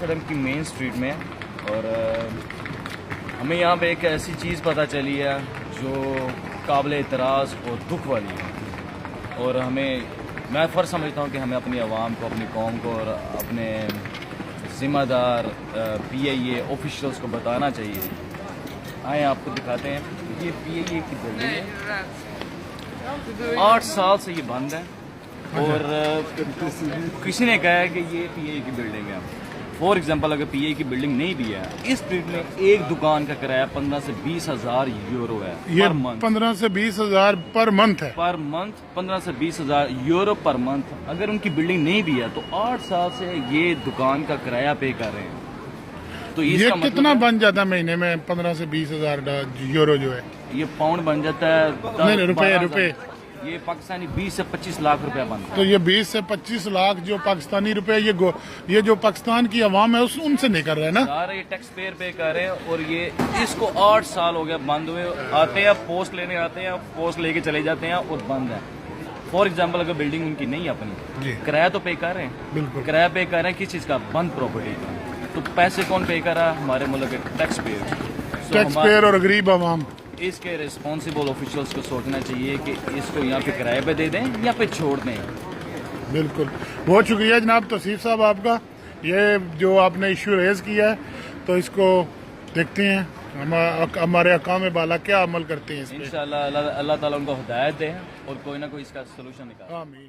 سٹم کی main street میں، اور ہمیں یہاں پہ ایک ایسی چیز پتہ چلی ہے جو قابل اعتراض اور دکھ والی ہے، اور میں فرض سمجھتا ہوں کہ ہمیں اپنی عوام کو، اپنی قوم کو اور اپنے ذمہ دار پی آئی اے آفیشلس کو بتانا چاہیے۔ آئیں آپ کو دکھاتے ہیں، یہ پی آئی اے کی بلڈنگ ہے، 8 سال سے یہ بند ہے، اور کسی نے کہا ہے کہ یہ پی آئی اے کی بلڈنگ ہے۔ فار ایگزامپل اگر پی آئی اے کی بلڈنگ نہیں بھی ہے، اس اسٹریٹ میں ایک دکان کا کرایہ 15 سے 20 ہزار یورو ہے پر منتھ۔ 15 سے 20 ہزار پر منتھ ہے، پر منتھ 15 سے 20 ہزار یورو پر منتھ۔ اگر ان کی بلڈنگ نہیں بھی ہے تو 8 سال سے یہ دکان کا کرایہ پے کر رہے ہیں، تو اس یہ کا مطلب کتنا بن جاتا ہے مہینے میں؟ 15 سے 20 ہزار یورو جو ہے، یہ پاؤنڈ بن جاتا ہے نہیں، روپے۔ یہ پاکستانی 20 سے 25 لاکھ روپے بنتا ہے۔ تو یہ 20 سے 25 لاکھ جو پاکستانی روپے یہ جو پاکستان کی عوام ہے ان سے نہیں کر رہے نا، سارے یہ ٹیکس پیئر پے کر رہے ہیں، اور یہ اس کو 8 سال ہو گیا بند ہوئے۔ آتے ہیں پوسٹ لینے آتے ہیں، پوسٹ لے کے چلے جاتے ہیں اور بند ہے۔ فار ایگزامپل اگر بلڈنگ ان کی نہیں ہے اپنی، کرایہ تو پے کر رہے ہیں، بالکل کرایہ پے کر رہے ہیں، کس چیز کا؟ بند پراپرٹی کا۔ تو پیسے کون پے کر رہا ہے؟ ہمارے ملک کے ٹیکس پیئر۔ ٹیکس پیئر اور غریب عوام۔ اس کے ریسپانسبل آفیشلس کو سوچنا چاہیے کہ اس کو یہاں پہ کرایہ پہ دے دیں یا پہ چھوڑ دیں۔ بالکل، بہت شکریہ جناب توصیف صاحب آپ کا، یہ جو آپ نے ایشو ریز کیا ہے، تو اس کو دیکھتے ہیں ہمارے حکام بالا کیا عمل کرتے ہیں اس پہ۔ انشاءاللہ اللہ تعالیٰ ان کو ہدایت دے اور کوئی نہ کوئی اس کا سلوشن نکالے۔ آمین۔